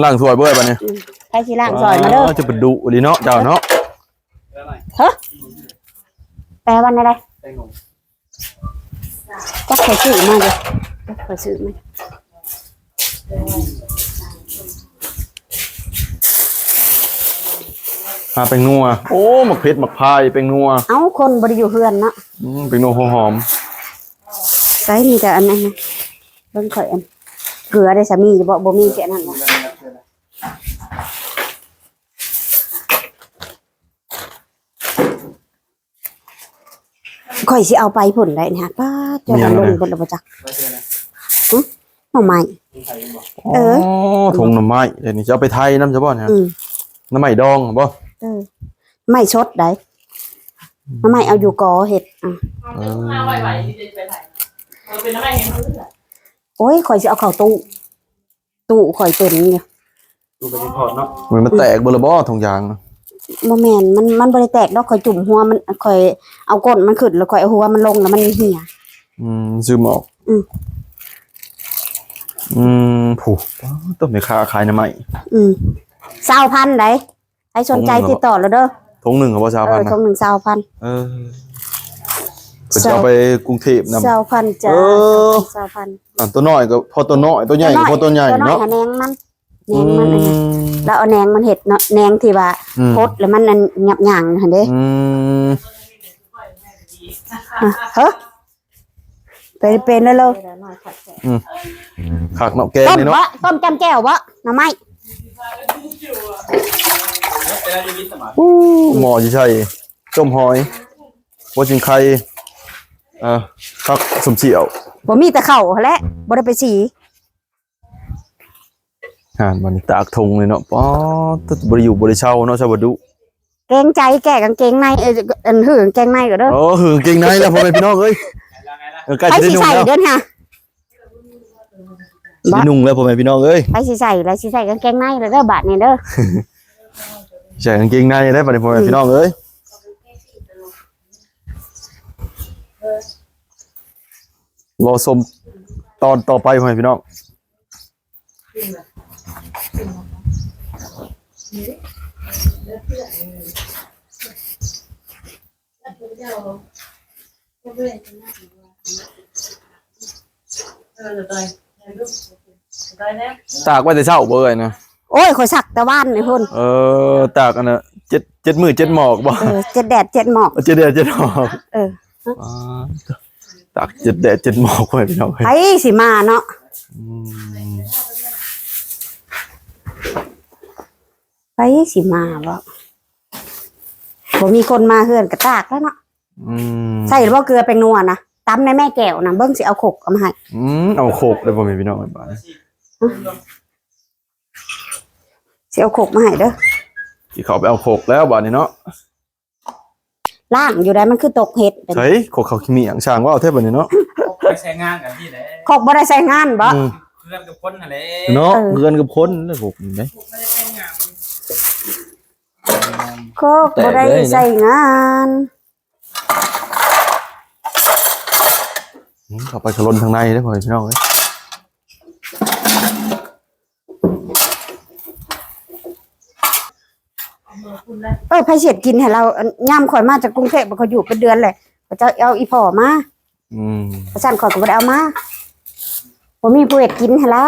ล่างสวยเบ้ยปะเนี่ยใครสิล่างซอยมาเด้อจะเป็นดุดีเนาะเจ้าเนาะฮะแปลวันอะไรก็เคยซื้อมาเลยเคยซื้อมาเป็นนัวโอ้หมักเพชรหมักพายเป็นนัวเอ้าคนบริอยู่เฮือนเนาะเป็นนัวหอมใส่มีแต่อันนั้นนะเบิ่งข่อยอันเกลือได้สามีจะบอกบ่มีแค่นั้นนะข่อยสิเอาไปผลได้นะป้าจะมาลงบนระบบจักหน่อไม้ถุงหน่อไม้เดี๋ยวนี้จะเอาไปไทยน้ำจะบ่เนี่ยน้ำไม้ดองบ่ไม่ชดได้น้ำไม้เอาอยู่กอเห็ดโอ้ยข่อยสิเอาเข้าตู้ข่อยเป็นเนี่ยตู้ไปทอดเนาะมันแตกเบอร์ละบ่ถุงยางโมแมนมันบริแตกแล้วข่อยจุ่มหัวมันข่อยเอาก้นมันขึ้นแล้วข่อยเอาหัวมันลงแล้วมันเหี่ยซึมออกผูกต้นไม้ค้าขายน้ำไม้20,000ได้ใครสนใจติดต่อแล้วเด้อถุงหนึ่งเขาบอก20,000ถุงหนึ่ง20,000จะเอาไปกรุงเทพนำ20,000จ้า20,000ตัวน้อยก็พอตัวน้อยตัวใหญ่พอตัวใหญ่เนาะแหนงมันแล้วเอาแหนงมันเห็ดเนาะแหนงที่ว่าพดแล้วมันนั่นหยับหยั่งเห็นเด้เฮ้เป็นแล้วเลยขักเนาะแกงนี่เนาะต้มจำแจ่ววะหน่อไม้หมอจะใช่ต้มหอยวัวจิงไข่ขักสมเฉียวบ่มีแต่เข่าและบ่ได้ไปสีมันตากทงเลยเนาะป๊อดบริอยู่บริเช่าเนาะชาวบ้านดุเกงใจแก่กางเกงในหื่นเกงในก็เด้อหื่นเกงในแล้วพ่อแม่พี่น้องเอ้ยใครสิใส่เด้อฮะสินุ่งแล้วพ่อแม่พี่น้องเอ้ยใครสิใส่แล้วสิใส่กางเกงในแล้วเด้อบาดนี่เด้อใส่กางเกงในได้ป่ะพ่อแม่พี่น้องเอ้ยรอชมตอนต่อไปพ่อแม่พี่น้องตากไว้แต่เช้าเบยนะโอ้ยข่อยสักแต่ว่านนี่พุ่นตากอันน่ะ7 มื้อ 7 หมอกบ่7 แดด 7 หมอก7 แดด 7 หมอกตาก7 แดด 7 หมอกไว้พี่น้องไปสิมาเนาะไปสิมาบ่มีคนมาเฮือนกระตากแล้วเนาะใส่บ่เกลือเป็นนัวนะตำในแม่แก้วนะเบิ่งสิเอาโขกเอามาให้เอาโขกได้บ่แม่พี่น้องบ้านสิเอาโขกมาให้เด้อสิเขาไปเอาโขกแล้วบ้านนี้เนาะล่างอยู่ได้มันคือตกเห็ดใช่โขกเขาขี้มีหยังช่างว่าเอาแท้บัดนี้เนาะไปใช้งานกันที่ไหนโขกบ่ได้ใช้งานบ่เพื่อนกับคนนั่นแหละเนาะเพื่อนกับคนแล้วโขกนี่มั้ยโขกบ่ได้ใช้งานเข้าไปขลุ่นทางในได้พ่อพี่น้องเอ้ยไผเสียดกินให้เราย่ำข่อยมาจากกรุงเทพเขาอยู่เป็นเดือนเลยเขาจะเอาอีพ่อมาประชันข่อยก็บ่ได้เอามาบ่มีผู้เฮ็ดกินให้เรา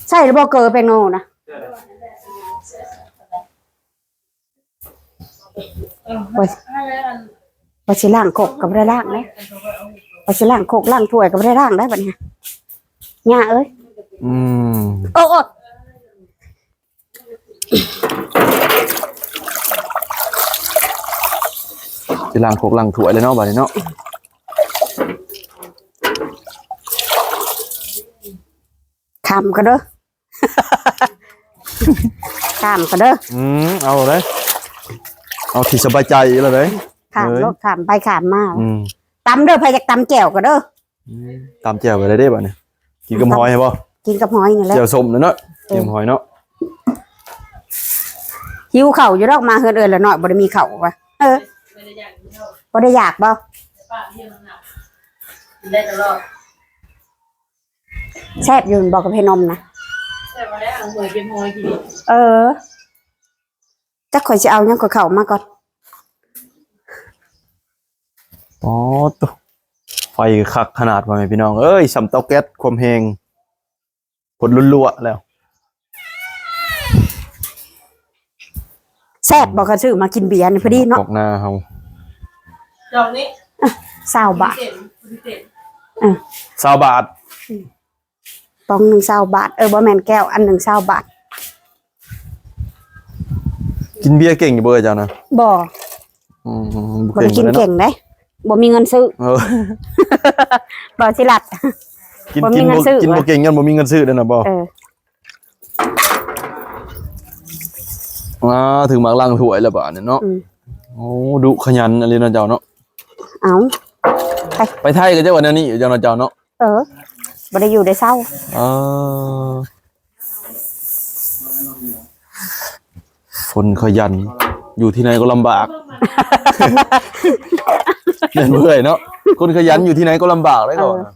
ใช่หรือบ่เกอเป็นโนนะว่าสิล้างโคกก็บ่ได้ล้างเลยว่าสิล้างโคกล้างถ้วยก็บ่ได้ล้างได้บัดนี้ย่าเอ้ยโอ้สิล้างโคกล้างถ้วยเลยเนาะบัดนี้เนาะข้ามก็เด้อข้ามก็เด้อเอาเลยเอาที่สบายใจแล้วเลยข้ามรถข้ามไปข้ามมาตำเด้อไผอยากตำแจ่วก็เด้อตำแจ่วไปเลยได้บัดนี้กินกับหอยบ่กินกับหอยนี่แหละแจ่วส้มเนาะกินหอยเนาะหิวเข่าอยู่ดอกมาเฮือนแล้วเนาะบ่ได้มีเข่าว่ะบ่ได้อยากบ่ ป้าเที่ยงน้ำหนักกินได้ตลอด แซ่บอยู่บอกกับเพนมนะ แต่มาแล้วหวยเป็นหวยที เออจักข่อยจะเอายังก็เข้ามาก่อน อ๋อตัวไฟคักขนาดว่าไงพี่น้องเอ้ยสำเตาแก๊สความแหงผลรั่วๆแล้ว แซ่บบอกเขาซื้อมากินเบียร์นี่พอดีเนาะ ออกหน้าเฮา ดอกนี้ 20 บาท พิเศษ 20 บาท ปองหนึ่ง20 บาทบ่แม่นแก้วอันหนึ่ง20 บาท กินเบียร์เก่งอยู่เบอร์เจ้านะ บ่ อืม บ่ได้กิน เลย เก่งเด้บ่มีเงินซื้อ เออ บ่สิลัด กิน บ่มี กิน เงิน บ่ ซื้อ กินบ่เก่งยันบ่มีเงินซื้อเด้อนะบ่ เออ ถึงหมากลังถ้วยแล้วบ่เนี่ยเนาะ อืม โอ้ดุขยันอะไรเนาะเจ้าเนาะ เอา ไปไทยก็เจ้าวันนี้อยู่เจ้าเนาะเจ้าเนาะ เออบ่ได้อยู่ได้เศร้า เออคนขยันอยู่ที่ไหนก็ลำบากเดินเมื่อยเนาะคนขยันอยู่ที่ไหนก็ลำบากได้ก่อนนะ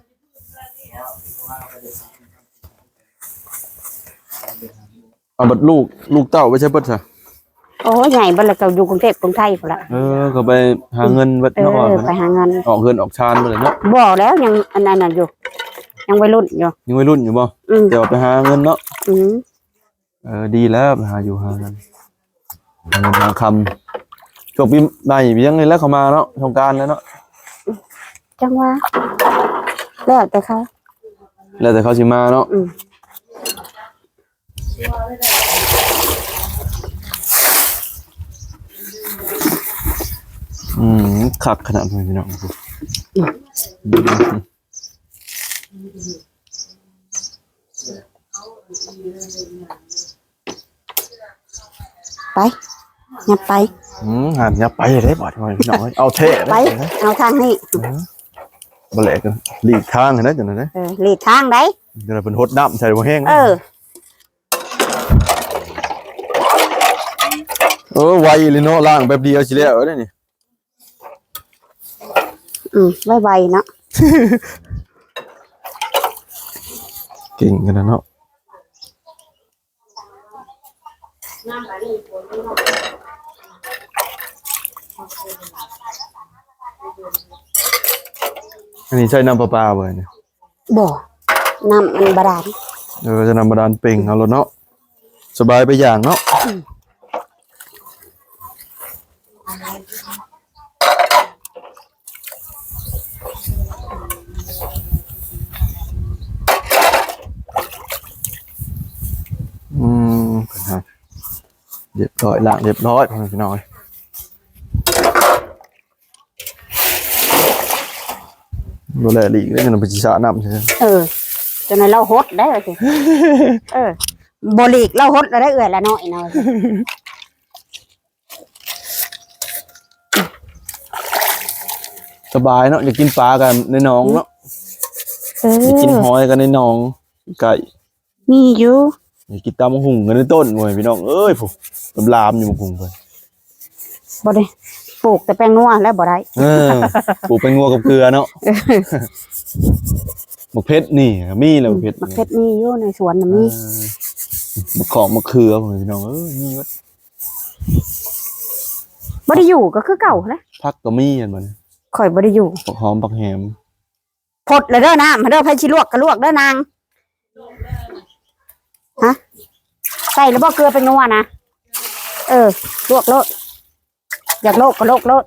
เอาบัดลูกเต้าไว้ใช้เปิดซะ โอ้ใหญ่เบ่แล้วก็อยู่กรุงเทพกรุงไทยพุ่นล่ะ ก็ไปหาเงินบัด เอ เนาะ อไปหาเงิน ออกเงินออกชานไปเลยเนาะ บ่แล้วยังอันนั้นน่ะอยู่ ยังวัยรุ่นอยู่ ยังวัยรุ่นอยู่บ่ อืม เดี๋ยวไปหาเงินเนาะ อืม ดีแล้วไปหาอยู่หาเงินหาคำช่วงปีใหม่ปียังไงแล้วเขามาเนาะสงกรานต์แล้วเนาะ จังว่าแล้วแต่เขา แล้วแต่เขาสิมาเนาะ อืม ขักขนาดนี้พี่น้องไปยับไป งานยับไปได้บ่ทำไมพี่น้องเอาเท่ ไป เอาทางนี้ บ่แหลกกันหลีกทางให้ได้จังได๋ หลีกทางได้ เดี๋ยวเป็นฮดน้ำใส่บ่แห้ง ไวเลยเนาะล้างแป๊บเดียวสิแล้วได้นี่ ไวๆเนาะ เก่งกันนะเนาะอันนี้ใช้น้ำประปาเว้ยเนี่ย บ่น้ำมันบาดาล จะนำบาดาลเป่งเอารถเนาะสบายไปอย่างเนาะครับเรียบร้อยล้างเรียบร้อยพี่น้อยดูแลหลีกได้เงินไปจิชาน้ำใช่ไหม จนเราฮดได้สิบ่หลีกเราฮดเราได้เอื่อยละน้อยเนาะ สบายเนาะอยากกินปลากันในหนองเนาะอยากกินหอยกันในหนองไก่ มีอยู่ อยากกินตำมะหุ่งกันในต้นเว้ยพี่น้องเอ้ยผมตำลามอยู่มะหุ่งไป บ่ได้ปลูกแต่แป้งนัวแล้วบ่ได้ ปลูกเป็นงัวกับเกลือเนาะมะเพ็ดนี่มีแล้วมะเพ็ด มะเขือมีอยู่ในสวนน่ะมี มะขอกมะเขือเว้ยพี่น้องมีวะ บ่ได้อยู่ก็คือเก่าแหละ พักก็มีอันมัน ข่อยบ่ได้อยู่ ผักหอมผักแหม พดเลยเด้อน้ำมาเด้อไผสิลวกก็ลวกเด้อนางฮะใส่แล้วบ่เกลือเป็นนัวนะลวกโลดอยากโลกก็โลกโลด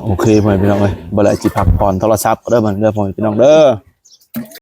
โอเคพ่อพี่น้องเลยบ่ไหลจิพักผ่อนโทรศัพท์เด้อมันเด้อพ่อพี่น้องเด้อ